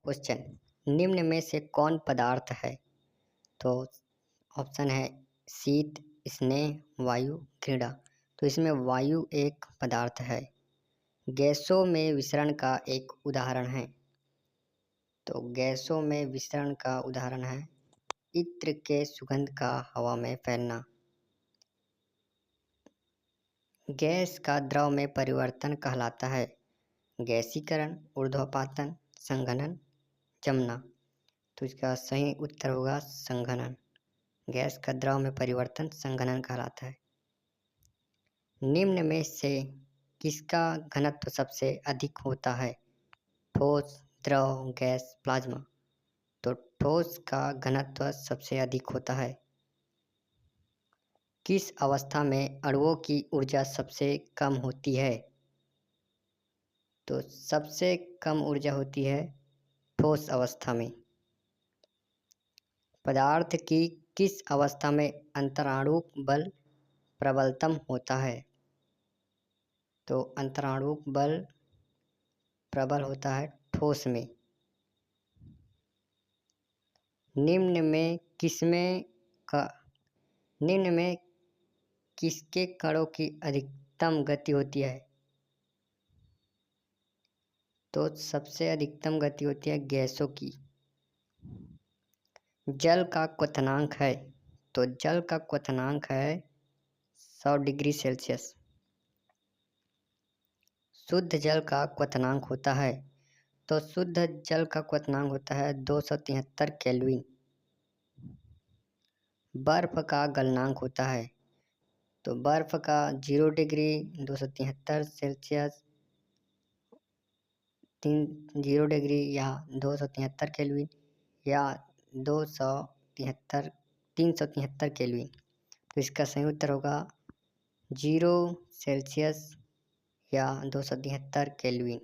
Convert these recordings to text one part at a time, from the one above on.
Question, निम्न में से कौन पदार्थ है? तो ऑप्शन है शीत, स्नेह, वायु, घृणा। तो इसमें वायु एक पदार्थ है। गैसों में विसरण का एक उदाहरण है। तो गैसों में विसरण का उदाहरण है इत्र के सुगंध का हवा में फैलना। गैस का द्रव में परिवर्तन कहलाता है गैसीकरण, ऊर्ध्वपातन, संघनन, जमना। तो इसका सही उत्तर होगा संघनन। गैस का द्रव में परिवर्तन संघनन कहलाता है। निम्न में से किसका घनत्व सबसे अधिक होता है? ठोस, द्रव, गैस, प्लाज्मा। तो ठोस का घनत्व सबसे अधिक होता है। किस अवस्था में अणुओं की ऊर्जा सबसे कम होती है? तो सबसे कम ऊर्जा होती है ठोस अवस्था में। पदार्थ की किस अवस्था में अंतराणुक बल प्रबलतम होता है? तो अंतराणुक बल प्रबल होता है ठोस में। निम्न में किसके कणों की अधिकतम गति होती है? तो सबसे अधिकतम गति होती है गैसों की। जल का क्वथनांक है। तो जल का क्वथनांक है 100 डिग्री सेल्सियस। शुद्ध जल का क्वथनांक होता है। तो शुद्ध जल का क्वथनांक होता है 273 केल्विन। बर्फ का गलनांक होता है। तो बर्फ का 0 डिग्री 273 सेल्सियस 0 डिग्री या 273 केल्विन या 373 केल्विन। तो इसका सही उत्तर होगा 0 सेल्सियस या 273 केल्विन।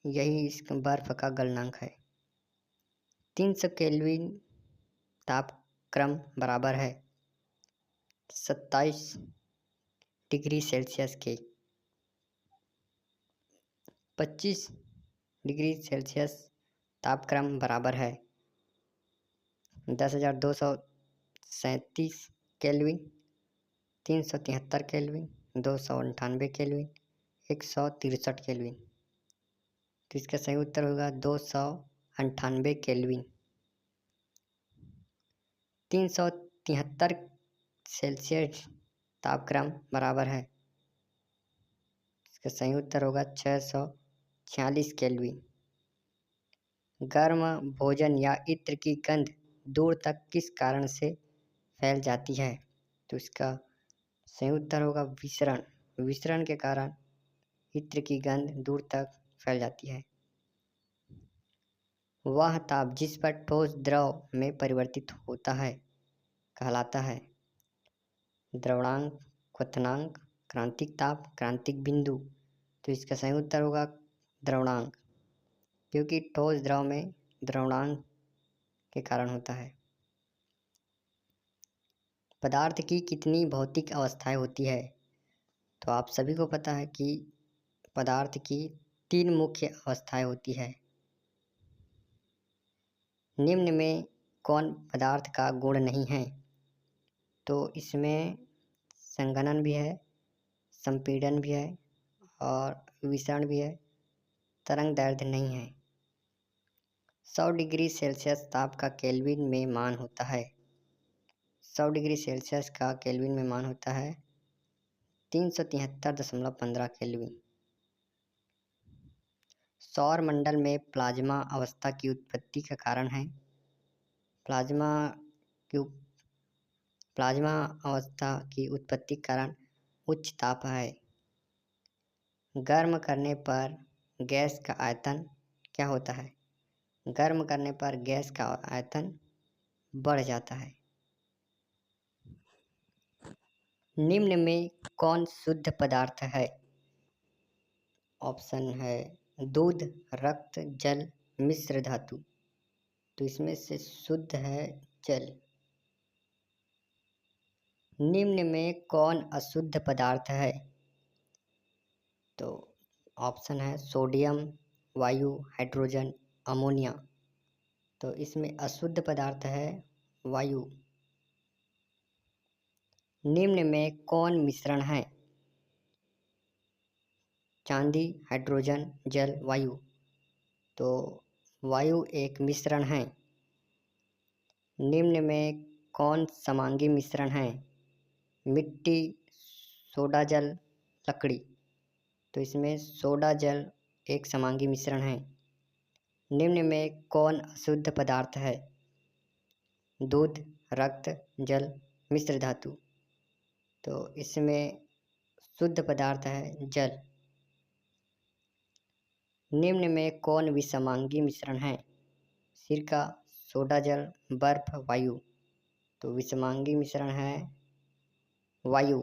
यही इस बर्फ का गलनांक है। 300 केल्विन तापक्रम बराबर है 27 डिग्री सेल्सियस के। 25 डिग्री सेल्सियस तापक्रम बराबर है 10,237 केल्विन, 373 केल्विन, 298 केल्विन, 163 केल्विन। तो इसका सही उत्तर होगा 298 केल्विन। 373 सेल्सियस तापक्रम बराबर है, इसका सही उत्तर होगा 646 केल्विन। गर्म भोजन या इत्र की गंध दूर तक किस कारण से फैल जाती है? तो इसका सही उत्तर होगा विसरण। विसरण के कारण इत्र की गंध दूर तक फैल जाती है। वह ताप जिस पर ठोस द्रव में परिवर्तित होता है कहलाता है द्रवणांक, क्वथनांक, क्रांतिक ताप, क्रांतिक बिंदु। तो इसका सही उत्तर होगा द्रवणांक, क्योंकि ठोस द्रव में द्रवणांक के कारण होता है। पदार्थ की कितनी भौतिक अवस्थाएं होती है? तो आप सभी को पता है कि पदार्थ की 3 मुख्य अवस्थाएं होती है। निम्न में कौन पदार्थ का गुण नहीं है? तो इसमें संघनन भी है, संपीड़न भी है और विसरण भी है, तरंग दैर्ध्य नहीं है। 100 डिग्री सेल्सियस ताप का केल्विन में मान होता है 100 डिग्री सेल्सियस का केल्विन में मान होता है 373.15 केल्विन। सौर मंडल में प्लाज्मा अवस्था की उत्पत्ति का कारण है प्लाज्मा अवस्था की उत्पत्ति कारण उच्च ताप है। गर्म करने पर गैस का आयतन क्या होता है? गर्म करने पर गैस का आयतन बढ़ जाता है। निम्न में कौन शुद्ध पदार्थ है? ऑप्शन है दूध, रक्त, जल, मिश्र धातु। तो इसमें से शुद्ध है जल। निम्न में कौन अशुद्ध पदार्थ है? तो ऑप्शन है सोडियम, वायु, हाइड्रोजन, अमोनिया। तो इसमें अशुद्ध पदार्थ है वायु। निम्न में कौन मिश्रण है? चांदी, हाइड्रोजन, जल, वायु। तो वायु एक मिश्रण है। निम्न में कौन समांगी मिश्रण है? मिट्टी, सोडा जल, लकड़ी। तो इसमें सोडा जल एक समांगी मिश्रण है। निम्न में कौन अशुद्ध पदार्थ है? दूध, रक्त, जल, मिश्र धातु। तो इसमें शुद्ध पदार्थ है जल। निम्न में कौन विषमांगी मिश्रण है? सिरका, सोडा जल, बर्फ, वायु। तो विषमांगी मिश्रण है वायु।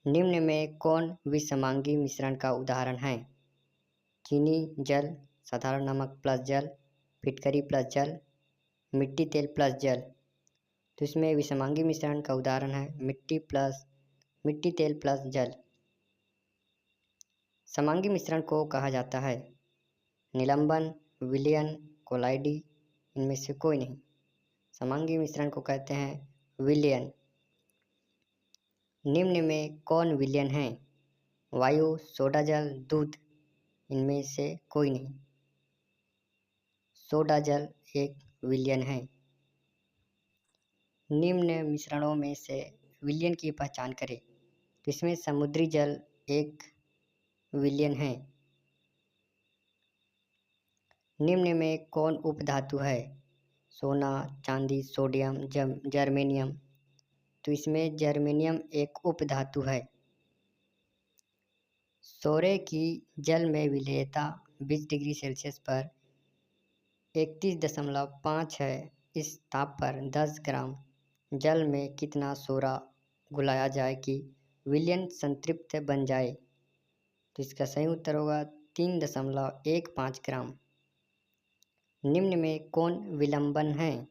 निम्न में कौन विषमांगी मिश्रण का उदाहरण है? चीनी, जल, साधारण नमक प्लस जल, फिटकरी प्लस जल, मिट्टी तेल प्लस जल। तो इसमें विषमांगी मिश्रण का उदाहरण है मिट्टी तेल प्लस जल। समांगी मिश्रण को कहा जाता है निलंबन, विलयन, कोलाइडी। इनमें से कोई नहीं। समांगी मिश्रण को कहते हैं विलयन। निम्न में कौन विलयन है? वायु, सोडा जल, दूध। इनमें से कोई नहीं। सोडा जल एक विलयन है। निम्न मिश्रणों में से विलयन की पहचान करें। तो इसमें समुद्री जल एक विलयन है। निम्न में कौन उपधातु है? सोना, चांदी, सोडियम, जर्मेनियम। तो इसमें जर्मेनियम एक उपधातु है। सोरे की जल में विलेयता 20 डिग्री सेल्सियस पर 31.5 है। इस ताप पर 10 ग्राम जल में कितना सोरा घुलाया जाए कि विलयन संतृप्त बन जाए? तो इसका सही उत्तर होगा 3.15 ग्राम। निम्न में कौन विलंबन है?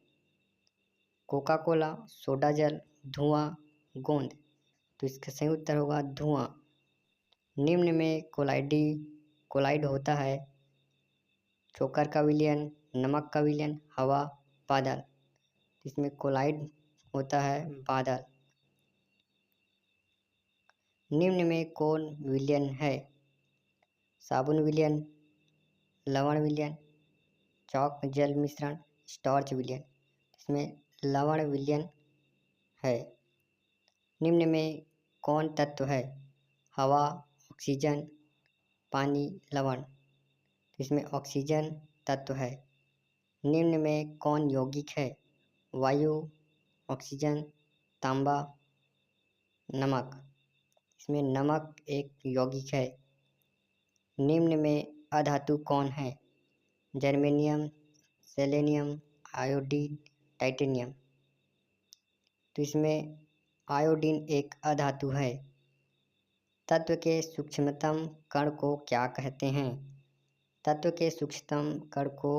कोका कोला, सोडा जल, धुआं, गोंद। तो इसका सही उत्तर होगा धुआं। निम्न में कोलाइड होता है चोकर का विलयन, नमक का विलयन, हवा, बादल। इसमें कोलाइड होता है बादल। निम्न में कौन विलयन है? साबुन विलयन, लवण विलयन, चॉक जल मिश्रण, स्टार्च विलयन। इसमें लवण विलयन है। निम्न में कौन तत्व है? हवा, ऑक्सीजन, पानी, लवण। इसमें ऑक्सीजन तत्व है। निम्न में कौन यौगिक है? वायु, ऑक्सीजन, तांबा, नमक। इसमें नमक एक यौगिक है। निम्न में अधातु कौन है? Germanium, selenium, iodine, titanium. तो इसमें आयोडीन एक अधातु है। तत्व के सूक्ष्मतम कण को क्या कहते हैं? तत्व के सूक्ष्मतम कण को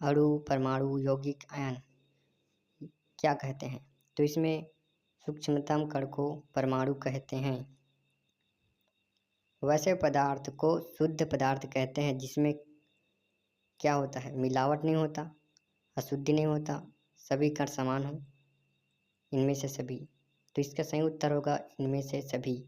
अणु, परमाणु, यौगिक, आयन क्या कहते हैं? तो इसमें सूक्ष्मतम कण को परमाणु कहते हैं। वैसे पदार्थ को शुद्ध पदार्थ कहते हैं जिसमें क्या होता है? मिलावट नहीं होता, अशुद्धि नहीं होता, सभी कण समान हो, इनमें से सभी। तो इसका सही उत्तर होगा इनमें से सभी।